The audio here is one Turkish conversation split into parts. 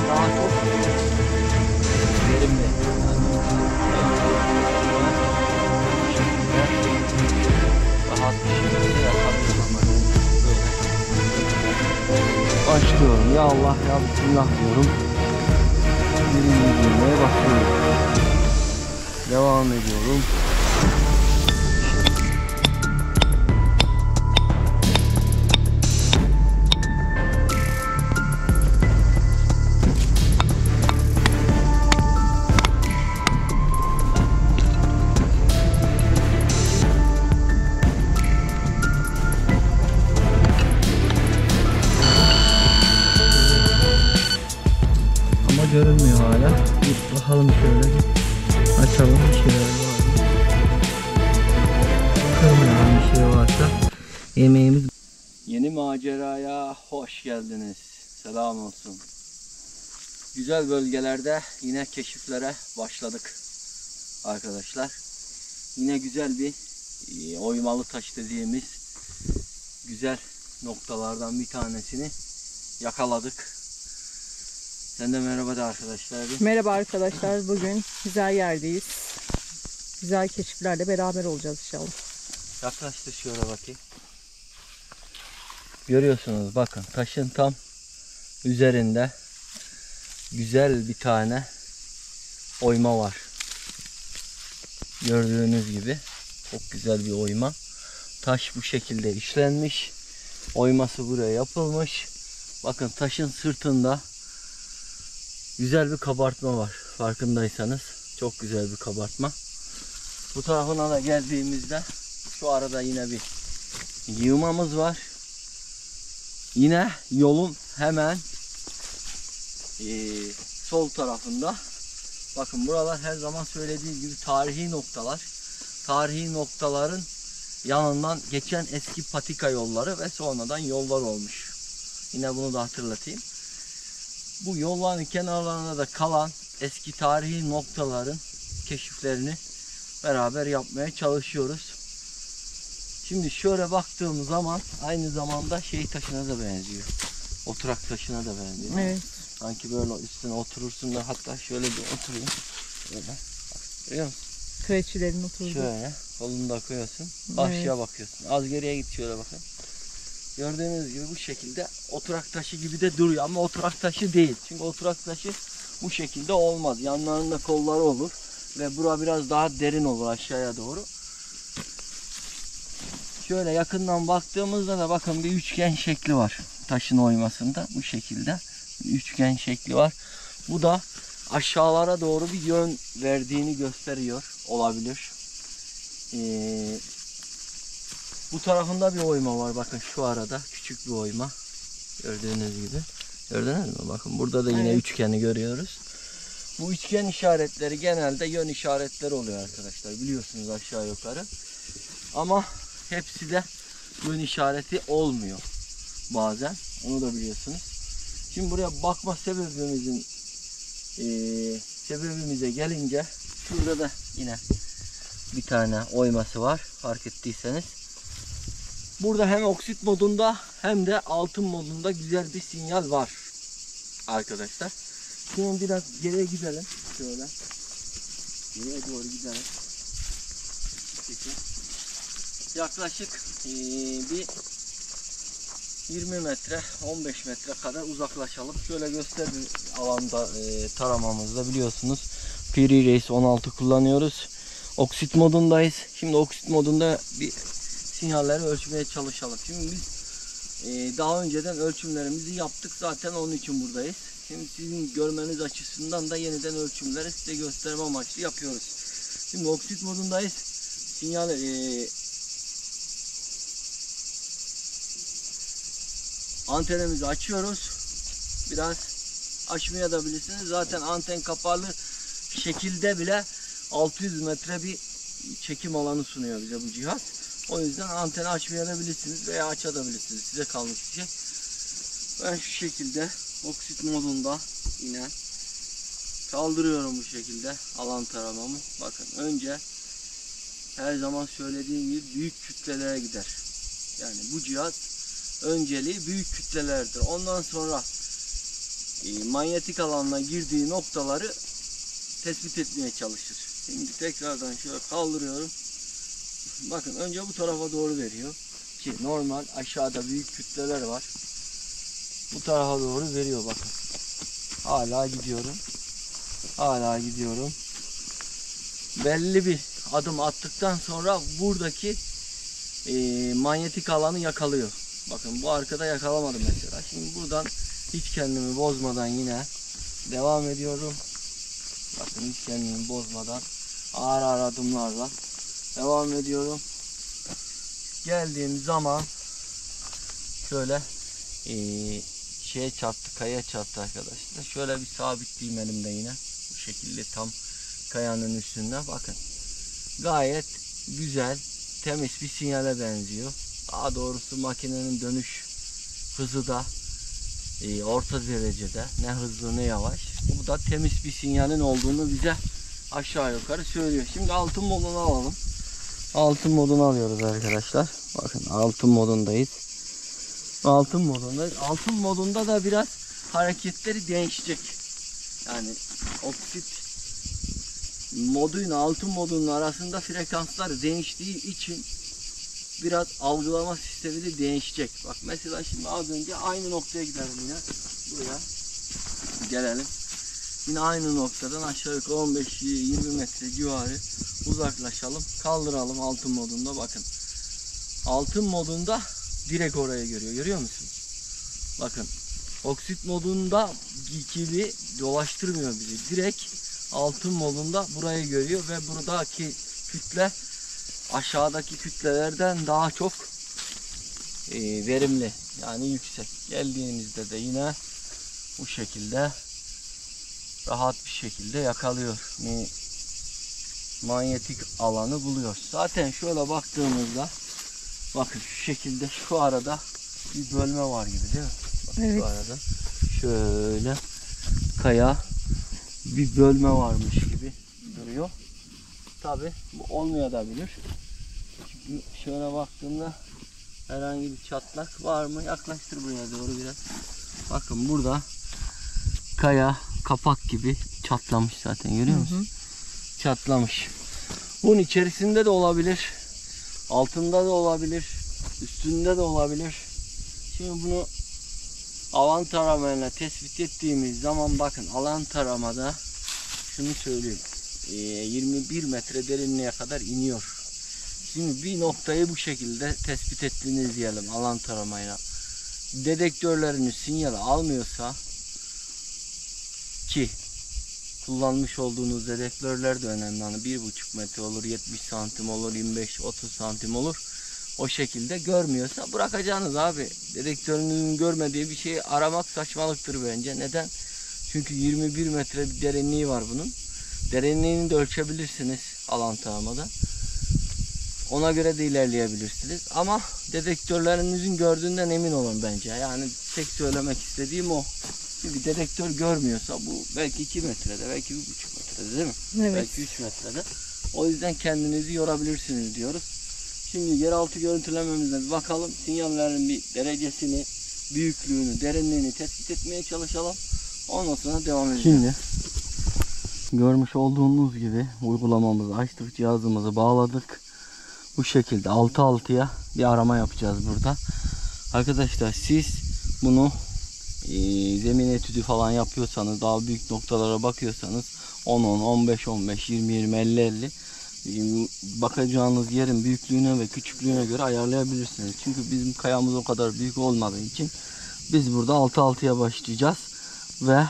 daha çok verimli. Rahat bir şekilde yapabilirim. Başlıyorum. Ya Allah ya Bismillah diyorum. Birinci cümleye bakıyorum. Devam ediyorum. Görünmüyor hala. Bir bakalım şöyle. Açalım bir şeyler var mı? Bakalım bir şey varsa. Yemeğimiz. Yeni maceraya hoş geldiniz. Selam olsun. Güzel bölgelerde yine keşiflere başladık arkadaşlar. Yine güzel bir oymalı taş dediğimiz güzel noktalardan bir tanesini yakaladık. Sen de merhaba da arkadaşlar. Merhaba arkadaşlar. Bugün güzel yerdeyiz. Güzel keşiflerle beraber olacağız inşallah. Yaklaştır şöyle bakayım. Görüyorsunuz bakın taşın tam üzerinde güzel bir tane oyma var. Gördüğünüz gibi çok güzel bir oyma. Taş bu şekilde işlenmiş. Oyması buraya yapılmış. Bakın taşın sırtında güzel bir kabartma var. Farkındaysanız çok güzel bir kabartma. Bu tarafına da geldiğimizde şu arada yine bir yığmamız var. Yine yolun hemen sol tarafında. Bakın buralar her zaman söylediğim gibi tarihi noktalar. Tarihi noktaların yanından geçen eski patika yolları ve sonradan yollar olmuş. Yine bunu da hatırlatayım. Bu yolların kenarlarında da kalan eski tarihi noktaların keşiflerini beraber yapmaya çalışıyoruz. Şimdi şöyle baktığım zaman aynı zamanda şey taşına da benziyor. Oturak taşına da benziyor. Evet. Sanki böyle üstüne oturursun da hatta şöyle bir oturayım. Böyle. Bak, görüyor musun? Kreçilerin oturduğu. Şöyle kolunu da koyuyorsun. Evet. Karşıya bakıyorsun. Az geriye git şöyle bakın. Gördüğünüz gibi bu şekilde oturak taşı gibi de duruyor ama oturak taşı değil. Çünkü oturak taşı bu şekilde olmaz. Yanlarında kolları olur ve bura biraz daha derin olur aşağıya doğru. Şöyle yakından baktığımızda da bakın bir üçgen şekli var. Taşın oymasında bu şekilde bir üçgen şekli var. Bu da aşağılara doğru bir yön verdiğini gösteriyor olabilir. Bu tarafında bir oyma var. Bakın şu arada küçük bir oyma. Gördüğünüz gibi. Gördünüz mü? Bakın burada da yine evet, üçgeni görüyoruz. Bu üçgen işaretleri genelde yön işaretleri oluyor arkadaşlar. Biliyorsunuz aşağı yukarı. Ama hepsi de yön işareti olmuyor. Bazen. Onu da biliyorsunuz. Şimdi buraya bakma sebebimize gelince şurada da yine bir tane oyması var. Fark ettiyseniz. Burada hem oksit modunda hem de altın modunda güzel bir sinyal var arkadaşlar. Şimdi biraz geriye gidelim. Şöyle. Geriye doğru gidelim. Peki. Yaklaşık bir 20 metre 15 metre kadar uzaklaşalım. Şöyle gösterdiğim alanda taramamızda biliyorsunuz Piri Reis 16 kullanıyoruz. Oksit modundayız. Şimdi oksit modunda bir sinyalleri ölçmeye çalışalım. Şimdi biz daha önceden ölçümlerimizi yaptık. Zaten onun için buradayız. Şimdi sizin görmeniz açısından da yeniden ölçümleri size gösterme amaçlı yapıyoruz. Şimdi oksit modundayız. Sinyal antenimizi açıyoruz. Biraz açmaya da bilirsiniz. Zaten anten kapalı şekilde bile 600 metre bir çekim alanı sunuyor bize bu cihaz. O yüzden anteni açmayabilirsiniz veya açabilirsiniz. Size kalmış bir şey. Ben şu şekilde oksit modunda yine kaldırıyorum bu şekilde alan taramamı. Bakın önce her zaman söylediğim gibi büyük kütlelere gider. Yani bu cihaz önceliği büyük kütlelerdir. Ondan sonra manyetik alanına girdiği noktaları tespit etmeye çalışır. Şimdi tekrardan şöyle kaldırıyorum. Bakın önce bu tarafa doğru veriyor. Ki normal aşağıda büyük kütleler var. Bu tarafa doğru veriyor bakın. Hala gidiyorum. Hala gidiyorum. Belli bir adım attıktan sonra buradaki manyetik alanı yakalıyor. Bakın bu arkada yakalamadım mesela. Şimdi buradan hiç kendimi bozmadan yine devam ediyorum. Bakın hiç kendimi bozmadan ağır ağır adımlarla devam ediyorum. Geldiğim zaman şöyle şeye çarptı, kayaya çarptı arkadaşlar. Şöyle bir sabitleyeyim elimde yine. Bu şekilde tam kayanın üstünde. Bakın gayet güzel, temiz bir sinyale benziyor. Daha doğrusu makinenin dönüş hızı da orta derecede. Ne hızlı ne yavaş. Bu da temiz bir sinyalin olduğunu bize aşağı yukarı söylüyor. Şimdi altın modunu alalım. Altın modunu alıyoruz arkadaşlar. Bakın altın modundayız. Altın modundayız. Altın modunda da biraz hareketleri değişecek. Yani oksit moduyla altın modunun arasında frekanslar değiştiği için biraz algılama sistemi de değişecek. Bak mesela şimdi az önce aynı noktaya gidelim yine. Buraya gelelim. Yine aynı noktadan aşağı yukarı 15-20 metre civarı uzaklaşalım. Kaldıralım altın modunda bakın. Altın modunda direkt oraya görüyor musunuz? Bakın oksit modunda gibi dolaştırmıyor bizi. Direkt altın modunda burayı görüyor ve buradaki kütle aşağıdaki kütlelerden daha çok verimli. Yani yüksek. Geldiğimizde de yine bu şekilde rahat bir şekilde yakalıyor. Manyetik alanı buluyor. Zaten şöyle baktığımızda bakın şu şekilde şu arada bir bölme var gibi değil mi? Bak, evet. Şu arada şöyle kaya bir bölme varmış gibi duruyor. Tabi bu olmayabilir. Çünkü şöyle baktığımda herhangi bir çatlak var mı? Yaklaştır buraya doğru biraz. Bakın burada kaya kapak gibi çatlamış zaten, görüyor musun? Çatlamış. Bunun içerisinde de olabilir. Altında da olabilir. Üstünde de olabilir. Şimdi bunu alan taramayla tespit ettiğimiz zaman bakın alan taramada şunu söyleyeyim. 21 metre derinliğe kadar iniyor. Şimdi bir noktayı bu şekilde tespit ettiğiniz diyelim alan taramayla. Dedektörleriniz sinyali almıyorsa, ki kullanmış olduğunuz dedektörler de önemli. Hani 1,5 metre olur, 70 santim olur, 25-30 santim olur. O şekilde görmüyorsa bırakacaksınız abi. Dedektörünüzün görmediği bir şeyi aramak saçmalıktır bence. Neden? Çünkü 21 metre bir derinliği var bunun. Derinliğini de ölçebilirsiniz alan taramada. Ona göre de ilerleyebilirsiniz. Ama dedektörlerinizin gördüğünden emin olun bence. Yani tek söylemek istediğim o. Çünkü dedektör görmüyorsa bu belki 2 metrede, belki 1,5 metrede değil mi? Evet. Belki 3 metrede. O yüzden kendinizi yorabilirsiniz diyoruz. Şimdi yeraltı görüntülememize bir bakalım. Sinyallerin bir derecesini, büyüklüğünü, derinliğini tespit etmeye çalışalım. Ondan sonra devam edelim. Şimdi görmüş olduğunuz gibi uygulamamızı açtık, cihazımızı bağladık. Bu şekilde 6-6'ya bir arama yapacağız burada. Arkadaşlar siz bunu zemin etüdü falan yapıyorsanız, daha büyük noktalara bakıyorsanız 10-10, 15-15, 20-20, 50-50 bakacağınız yerin büyüklüğüne ve küçüklüğüne göre ayarlayabilirsiniz. Çünkü bizim kayamız o kadar büyük olmadığı için biz burada 6-6'ya başlayacağız ve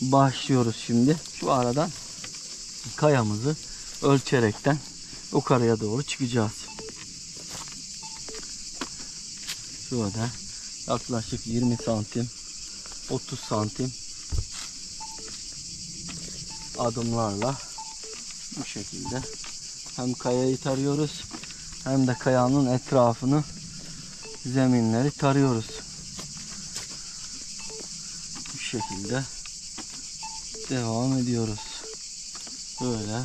başlıyoruz şimdi. Şu aradan kayamızı ölçerekten yukarıya doğru çıkacağız. Şurada yaklaşık 20 santim 30 santim adımlarla bu şekilde hem kayayı tarıyoruz hem de kayanın etrafını, zeminleri tarıyoruz. Bu şekilde devam ediyoruz. Böyle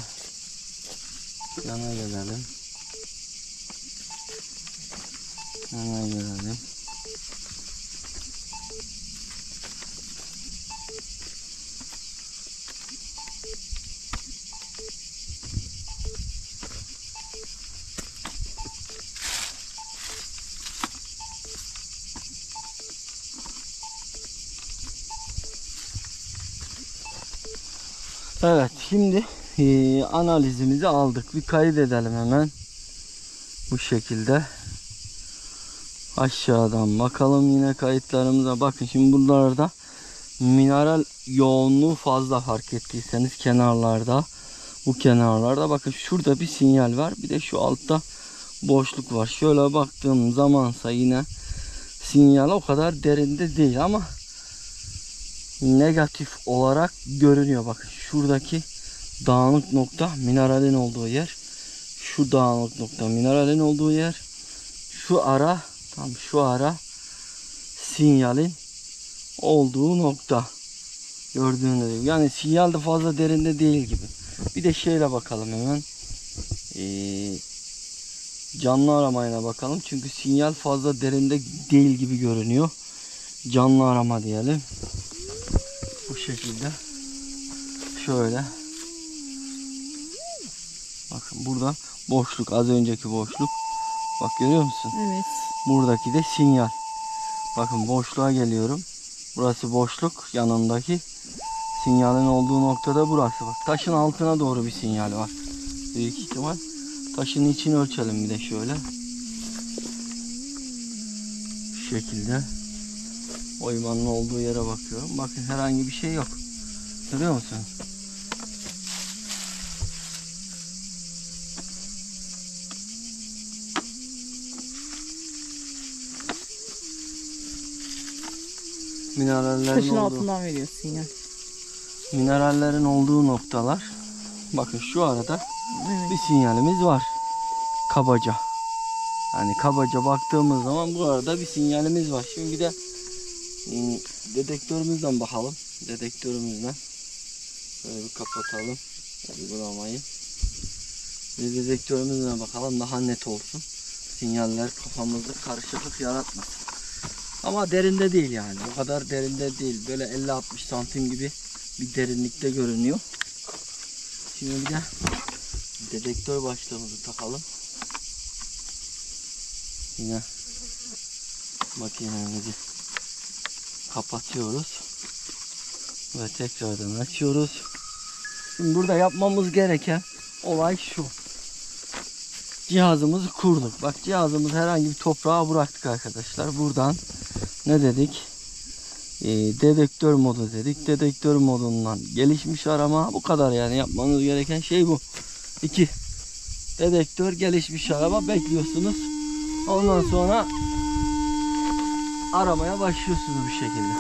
yana gelelim. Yana gelelim. Evet, şimdi analizimizi aldık. Bir kayıt edelim hemen. Bu şekilde. Aşağıdan bakalım yine kayıtlarımıza. Bakın şimdi buralarda mineral yoğunluğu fazla, fark ettiyseniz kenarlarda. Bu kenarlarda bakın şurada bir sinyal var. Bir de şu altta boşluk var. Şöyle baktığım zamansa yine sinyal o kadar derinde değil ama negatif olarak görünüyor. Bakın şuradaki dağınık nokta mineralin olduğu yer. Şu dağınık nokta mineralin olduğu yer. Şu ara, tam şu ara sinyalin olduğu nokta. Gördüğünüz gibi. Yani sinyal de fazla derinde değil gibi. Bir de şeyle bakalım hemen. Canlı aramayla bakalım. Çünkü sinyal fazla derinde değil gibi görünüyor. Canlı arama diyelim. Bu şekilde. Şöyle. Bakın burada boşluk. Az önceki boşluk. Bak görüyor musun? Evet. Buradaki de sinyal. Bakın boşluğa geliyorum. Burası boşluk. Yanındaki sinyalin olduğu noktada burası. Bak taşın altına doğru bir sinyal var. Büyük ihtimal. Taşın içini ölçelim bir de şöyle. Şu şekilde. Oymanın olduğu yere bakıyorum. Bakın herhangi bir şey yok. Görüyor musun? Minerallerin Taşın olduğu, altından veriyor sinyal. minerallerin olduğu noktalar. Bakın şu arada Evet. bir sinyalimiz var. Kabaca. Yani kabaca baktığımız zaman bu arada bir sinyalimiz var. Şimdi bir de dedektörümüzden bakalım. Dedektörümüzden. Böyle bir kapatalım. Uygulamayı. Bir dedektörümüzden bakalım daha net olsun. Sinyaller kafamızda karışıklık yaratmasın. Ama derinde değil yani. O kadar derinde değil. Böyle 50-60 santim gibi bir derinlikte görünüyor. Şimdi bir de dedektör başlığımızı takalım. Yine makinemizi kapatıyoruz. Ve tekrardan açıyoruz. Şimdi burada yapmamız gereken olay şu. Cihazımızı kurduk. Bak cihazımızı herhangi bir toprağa bıraktık arkadaşlar. Buradan ne dedik? Dedektör modu dedik. Dedektör modundan gelişmiş arama. Bu kadar yani, yapmanız gereken şey bu. 2. Dedektör gelişmiş arama bekliyorsunuz. Ondan sonra aramaya başlıyorsunuz bu şekilde.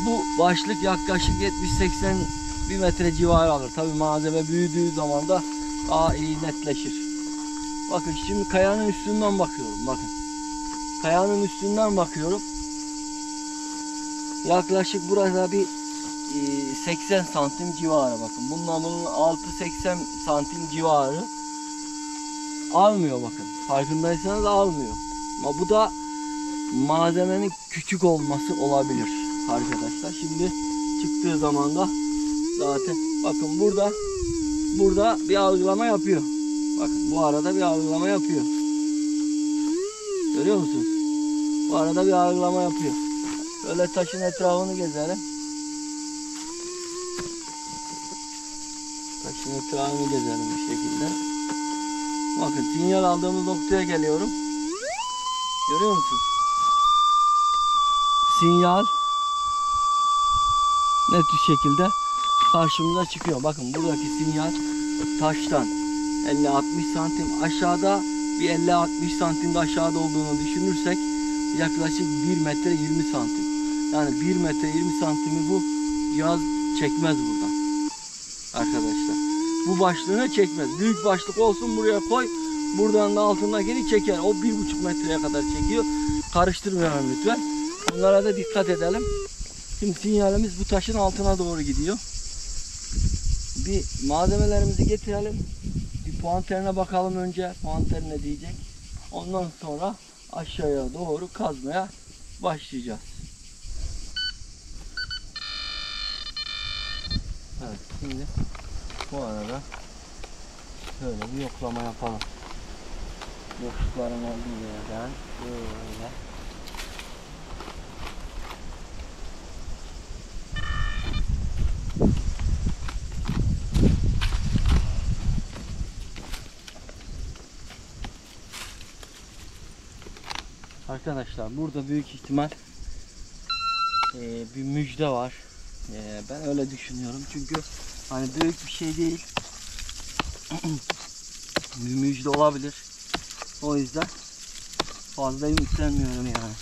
Bu başlık yaklaşık 70-80 bir metre civarı alır. Tabi malzeme büyüdüğü zaman da daha iyi netleşir. Bakın şimdi kayanın üstünden bakıyorum. Bakın. Kayanın üstünden bakıyorum. Yaklaşık burada bir 80 santim civarı bakın. Bunun altı 80 santim civarı almıyor bakın. Farkındaysanız almıyor. Ama bu da malzemenin küçük olması olabilir arkadaşlar. Şimdi çıktığı zaman da zaten bakın burada bir algılama yapıyor. Bakın bu arada bir algılama yapıyor. Görüyor musunuz? Bu arada bir algılama yapıyor. Böyle taşın etrafını gezelim. Taşın etrafını gezelim bu şekilde. Bakın sinyal aldığımız noktaya geliyorum. Görüyor musunuz? Sinyal net bir şekilde karşımıza çıkıyor. Bakın buradaki sinyal taştan 50-60 santim aşağıda, bir 50-60 santim de aşağıda olduğunu düşünürsek yaklaşık 1 metre 20 santim. Yani 1 metre 20 santimi bu cihaz çekmez buradan. Arkadaşlar. Bu başlığını çekmez. Büyük başlık olsun buraya koy. Buradan da altına geri çeker. O 1,5 metreye kadar çekiyor. Karıştırmayalım lütfen. Onlara da dikkat edelim. Şimdi sinyalimiz bu taşın altına doğru gidiyor. Bir malzemelerimizi getirelim. Bir puanterine bakalım önce. Puanter ne diyecek? Ondan sonra aşağıya doğru kazmaya başlayacağız. Evet, şimdi bu arada şöyle bir yoklama yapalım. Boşlukların olduğu yerden böyle arkadaşlar burada büyük ihtimal bir müjde var. Ben öyle düşünüyorum çünkü hani büyük bir şey değil. Bir müjde olabilir. O yüzden fazla ümitlenmiyorum yani.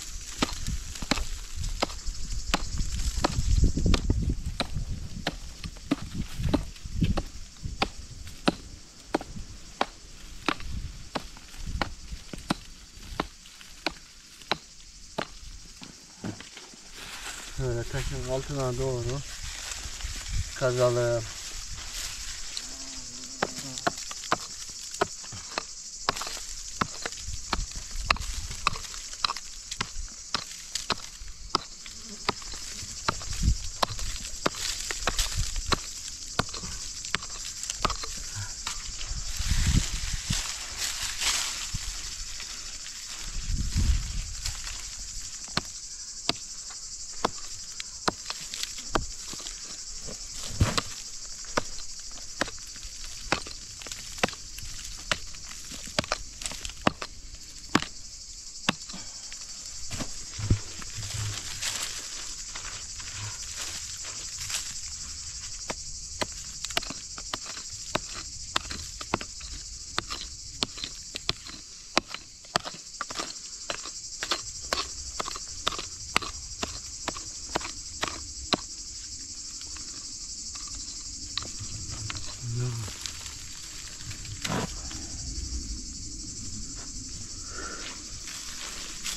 Böyle taşın altına doğru kazalım.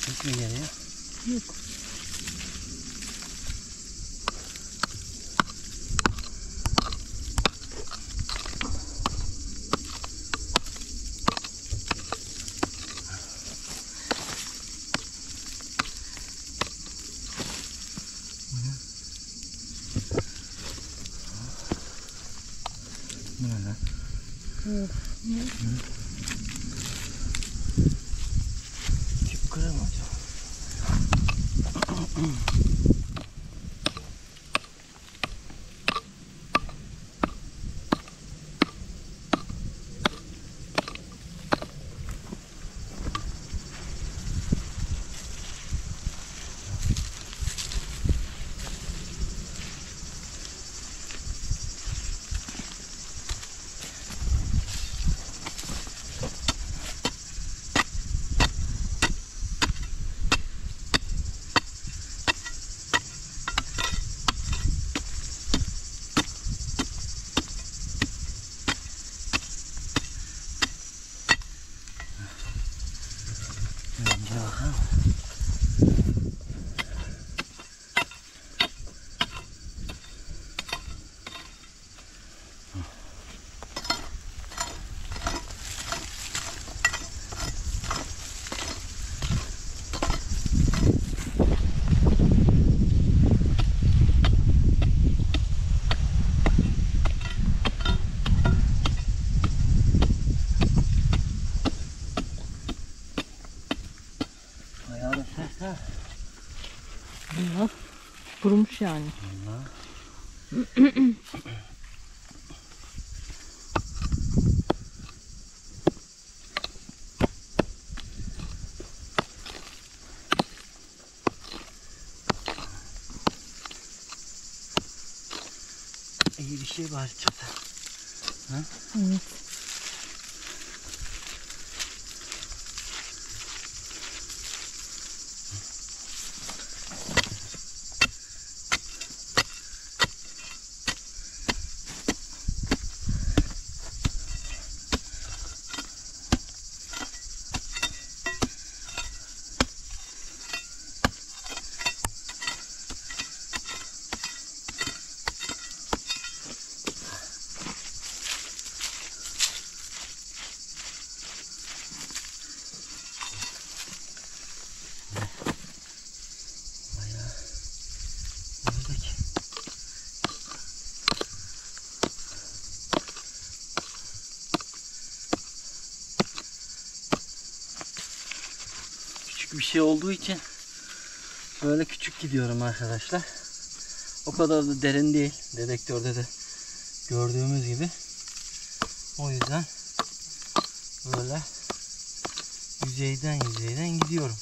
Hiç mi geliyor? Yok. Bu ne lan? Tüp kırır mı acaba? Önce bakalım. Bayağı da sert ha. Allah. Kurumuş yani. Allah. İyi bir şey var çıktı. Ha? Evet. Küçük bir şey olduğu için böyle küçük gidiyorum arkadaşlar. O kadar da derin değil. Dedektörde de gördüğümüz gibi. O yüzden böyle yüzeyden gidiyorum.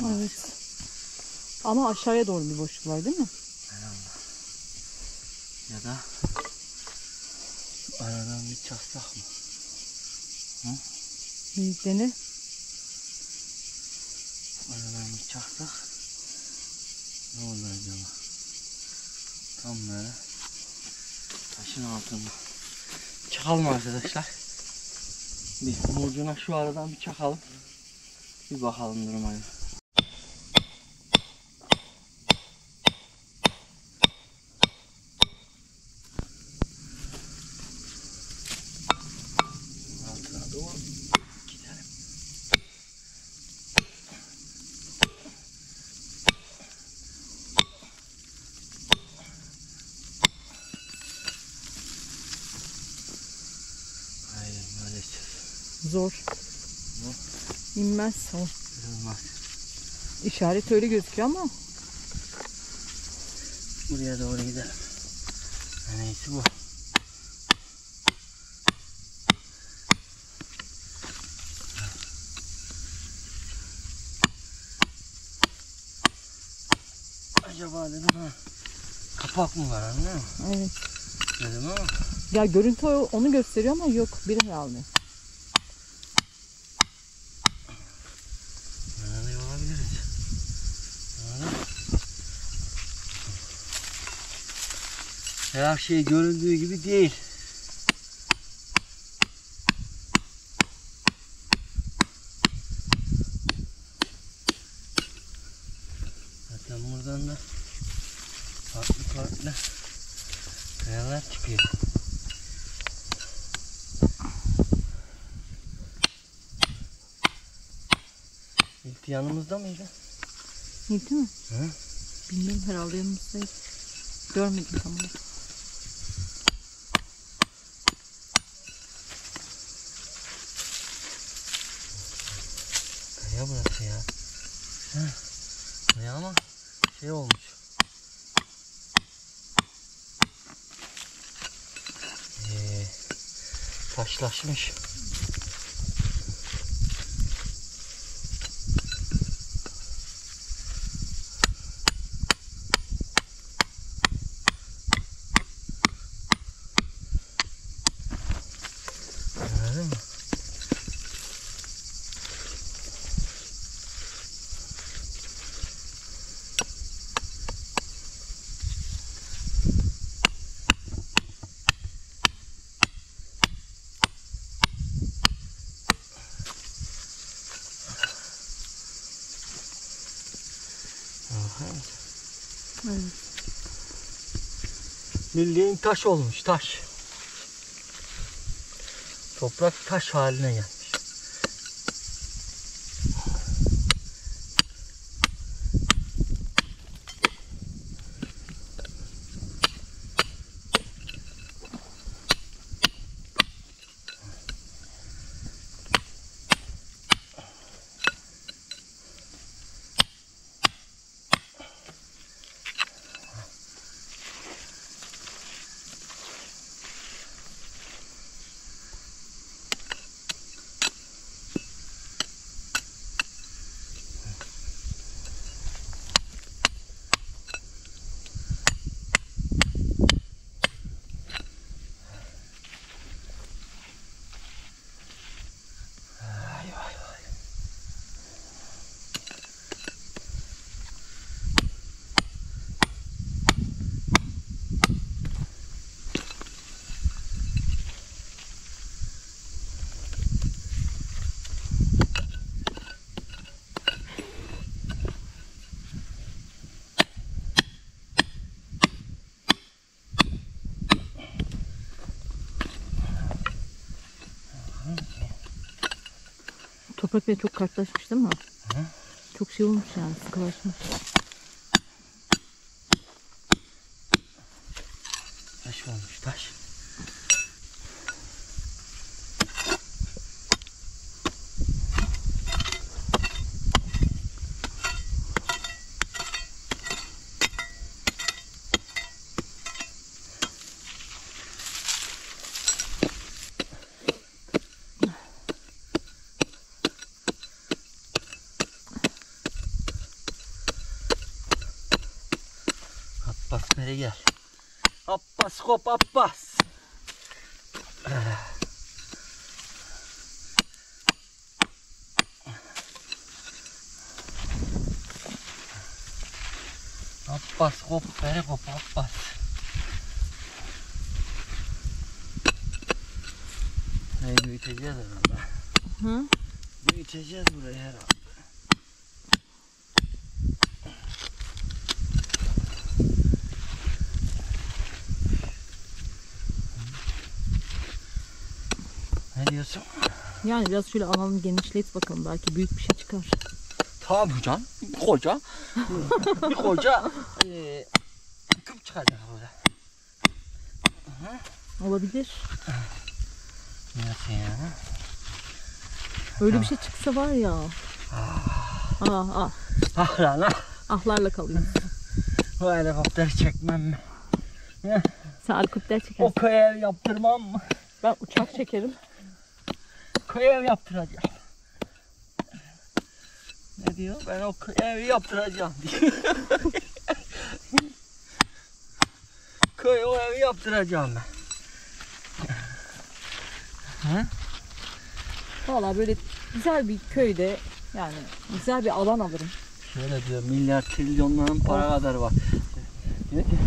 Evet. Ama aşağıya doğru bir boşluk var değil mi? Herhalde. Ya da aradan bir çaslak mı? Hı? Bir dene. Aradan bir çaslak. Ne olur acaba? Tam böyle taşın altında. Çakalım arkadaşlar. Bir murcuna şu aradan bir çakalım. Bir bakalım duruma. Altına doğru gidelim. Hayır maalesef. Zor. İnmez o. Olmaz. İşaret öyle gözüküyor ama. Buraya doğru gidelim. En iyisi bu. Acaba dedim ha. Kapak mı var anne? Evet. Dedim ama. Ya görüntü onu gösteriyor ama yok. Biri herhalde. Öyle olabiliriz. Öyle. Her şey göründüğü gibi değil. Zaten buradan da farklı kayalar çıkıyor. İlk yanımızda mıydı? İyi değil mi? Hı? Bilmiyorum, herhalde yanımızdaydı. Görmedim tam olarak. Kaya burası ya. Hı. Kaya ama şey olmuş. Taşlaşmış. Anladın mı? Evet. Bildiğin taş olmuş, taş. Toprak taş haline gelmiş. Toprak bile çok kartlaşmış değil mi? Hı? Çok şey olmuş yani, sıkılaşmış. Taş olmuş, taş. Geri gel. Abbas hop Abbas. Abbas hop beri hop Abbas. Neyi büyüteceğiz herhalde. Hı? Büyüteceğiz burayı herhalde. Ne diyorsun? Yani biraz şöyle alanı genişlet bakalım. Belki büyük bir şey çıkar. Tabii can. Bir koca. Bir koca. Küp çıkacak burada. Olabilir. Nasıl ya? Öyle bir şey çıksa var ya. Ah lan ah. Ahlarla kalıyoruz. Bu helikopteri çekmem mi? Sen helikopter O çekersin. köy ev yaptırmam mı? Ben uçak çekerim. Köy ev yaptıracağım. Ne diyor? Ben o köy evi yaptıracağım diyor. Köy o evi yaptıracağım ben. Hı? Valla böyle güzel bir köyde yani güzel bir alan alırım. Şöyle diyor, milyar trilyonların para kadar var. Diyor ki,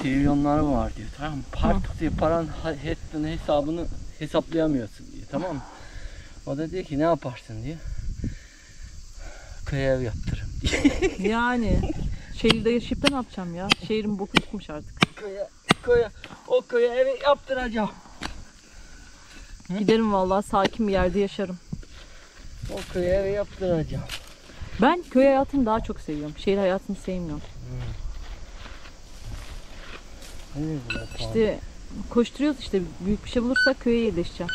trilyonları var diyor, tamam mı? Artık diyor paranın hesabını hesaplayamıyorsun diyor, tamam mı? O da diyor ki ne yaparsın diyor. Köy ev yaptırırım diyor. Yani şehirde yaşayıp da ne yapacağım ya? Şehrin boku çıkmış artık. O köye evi yaptıracağım. Hı? Giderim vallahi sakin bir yerde yaşarım. O köye evi yaptıracağım. Ben köy hayatını daha çok seviyorum. Şehir hayatını sevmiyorum. İşte koşturuyoruz işte. Büyük bir şey bulursak köye yerleşeceğim.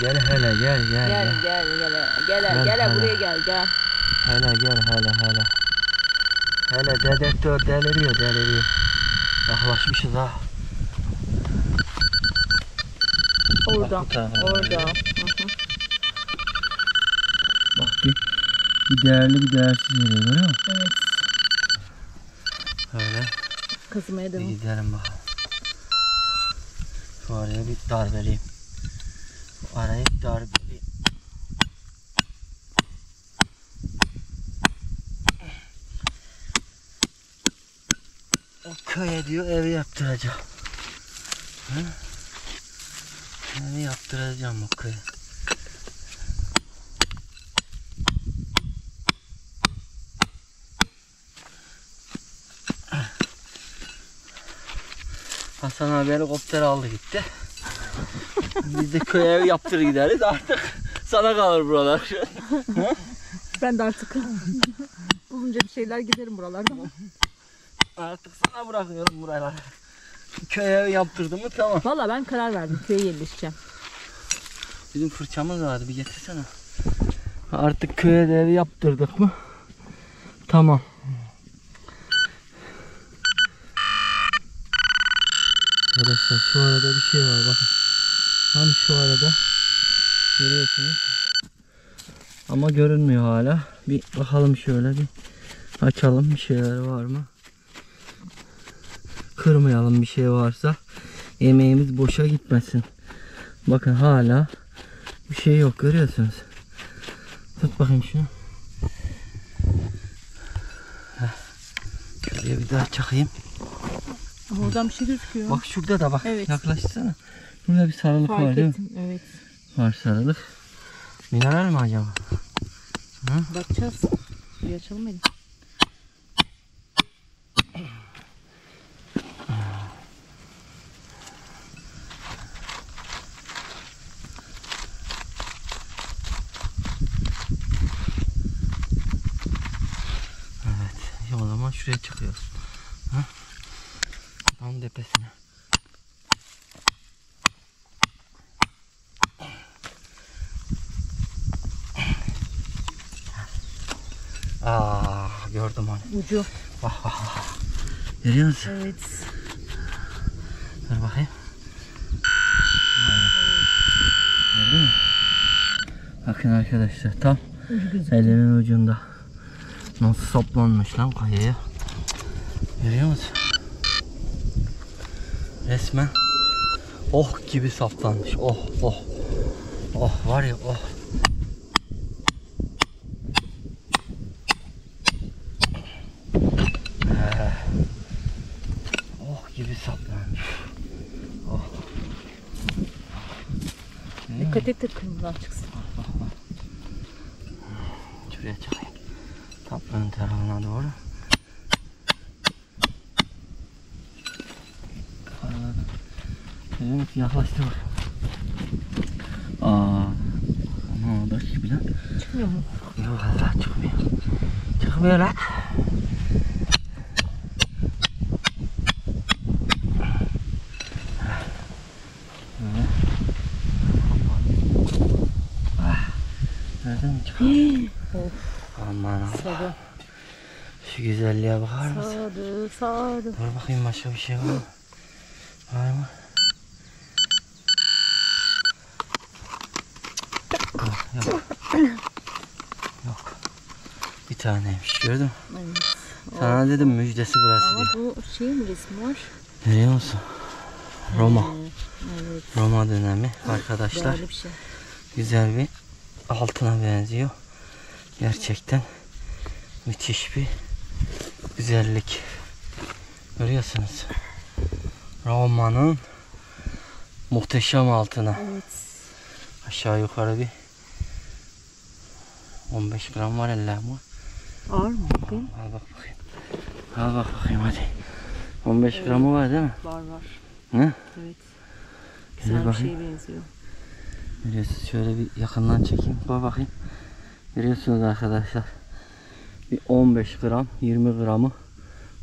Gel hele gel. Gel buraya gel. Hele gel. Hele dedektör deliriyor. Yaklaşmışız ha. Orada. Bak bu tarafa. Orada. Hı hı. Bak bir değerli bir değersiz veriyor, görüyor musun? Evet. Öyle. Kazımaya Bir devam. gidelim bakalım. Şu araya bir darbeleyeyim. Arayı darbeleyeyim. O köye diyor evi yaptıracağım. Hı? Evi yaptıracağım o köye. Hasan abi helikopter aldı gitti. Biz de köye ev yaptırır gideriz artık. Sana kalır buralar. Ben de artık bulunca bir şeyler giderim buralardan. Artık sana bırakıyorum buraları. Köye ev yaptırdım mı tamam. Valla ben karar verdim. Köye yerleşeceğim. Bizim fırçamız vardı, bir getirsene. Artık köye de evi yaptırdık mı? Tamam. Arkadaşlar şu arada bir şey var bakın. Tam şu arada görüyorsunuz. Ama görünmüyor hala. Bir bakalım şöyle bir açalım, bir şeyler var mı? Kırmayalım, bir şey varsa emeğimiz boşa gitmesin. Bakın hala bir şey yok, görüyorsunuz. Tut bakayım şunu. Şuraya bir daha çakayım. Ama oradan bir şey gözüküyor. Bak şurada da bak. Evet. Yaklaşsana. Burada bir sarılık Fark var değil mi? ettim. Evet. Var sarılık. Mineral mi acaba? Bakacağız. Bir açalım beni. Evet. O zaman şuraya çıkıyoruz. Tam tepesine. Gördüm onu. Ucu. Bak. Görüyor musun? Evet. Dur bakayım. Gördün mü? Bakın arkadaşlar tam Ucu gözüküyor. elimin ucunda. Nasıl saplanmış lan kayaya. Görüyor musun? Resmen oh gibi saplanmış. Oh oh. Oh var ya oh. Oh gibi saplanmış. Oh. Dikkat et de kırmızıdan çıksın. Şuraya çıkayım. Taplanın tarafına doğru. Karaladım. Evet, yaklaştı bak. Ama o da gibi lan. Çıkmıyor mu? Yok Allah çıkmıyor. Çıkmıyor lan. Nereden mi çıkıyor? Of. Aman Allah. Sarı. Şu güzelliğe bakar mısın? Sarı. Sarı. Dur bakayım başka bir şey var mı? Var mı? Yok. Yok. Bir taneymiş gördün mü? Evet. Sana dedim müjdesi burası Ama diye. bu şeyin resmi var. Görüyor musun? Roma. Evet. Roma dönemi arkadaşlar. Değerli bir şey. Güzel bir altına benziyor. Gerçekten müthiş bir güzellik. Görüyorsunuz. Roma'nın muhteşem altına. Evet. Aşağı yukarı bir 15 gram var elle ama. Ağır mı? Bakayım. Al bak bakayım. Al bak bakayım hadi. 15 gramı var değil mi? Var var. Ne? Evet. Gel Güzel bir bakayım. şeye benziyor. Görüyorsunuz şöyle bir yakından çekeyim. Bak bakayım. Görüyorsunuz arkadaşlar. Bir 15 gram 20 gramı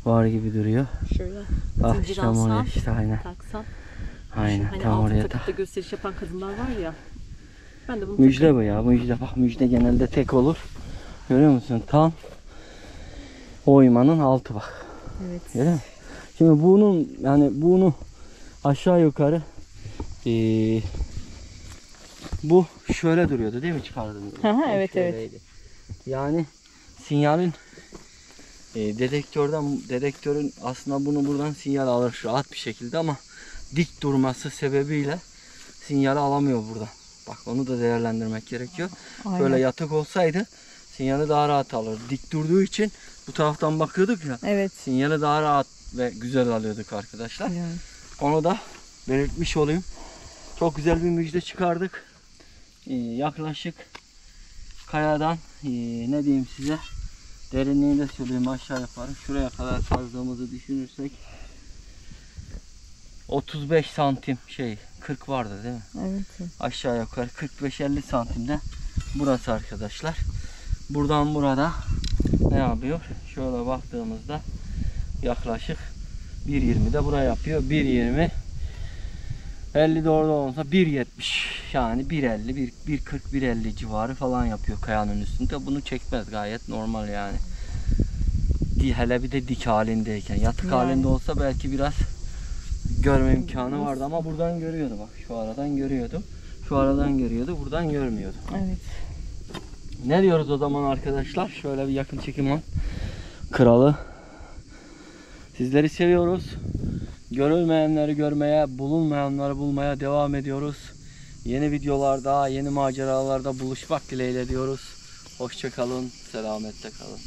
var gibi duruyor. Şöyle. Ah zincir işte oraya alsam, işte aynen. taksam. Aynen Hani tam altın oraya takıp da. da gösteriş yapan kadınlar var ya. Ben de bunu Müjde bu ya müjde. Bak müjde genelde tek olur. Görüyor musun? Tam oymanın altı bak. Evet. Görüyor musun? Şimdi bunun yani bunu aşağı yukarı bu şöyle duruyordu değil mi çıkardığında? Hı hı, evet, evet. Şöyleydi. Yani sinyalin dedektörün aslında bunu buradan sinyal alır rahat bir şekilde ama dik durması sebebiyle sinyali alamıyor buradan. Bak onu da değerlendirmek gerekiyor. Aynen. Böyle yatık olsaydı sinyali daha rahat alır. Dik durduğu için bu taraftan bakıyorduk ya. Evet. Sinyali daha rahat ve güzel alıyorduk arkadaşlar. Yani. Onu da belirtmiş olayım. Çok güzel bir müjde çıkardık. Yaklaşık kayadan ne diyeyim size, derinliğini de söyleyeyim, aşağı yukarı şuraya kadar kazdığımızı düşünürsek 35 santim 40 vardı değil mi? Evet. Aşağı yukarı 45-50 santimde burası arkadaşlar. Buradan burada ne yapıyor? Şöyle baktığımızda yaklaşık 1.20 de buraya yapıyor. 1.20 50 de orada olsa 1.70 yani 1.50 1.40 1.50 civarı falan yapıyor kayanın üstünde. Bunu çekmez, gayet normal yani. Hele bir de dik halindeyken. Yatık Yani. halinde olsa belki biraz görme imkanı vardı ama buradan görüyordu bak. Şu aradan görüyordu. Şu aradan görüyordu. Buradan görmüyordu. Evet. Ne diyoruz o zaman arkadaşlar? Şöyle bir yakın çekim al. Kralı. Sizleri seviyoruz. Görülmeyenleri görmeye, bulunmayanları bulmaya devam ediyoruz. Yeni videolarda, yeni maceralarda buluşmak dileğiyle diyoruz. Hoşça kalın, selametle kalın.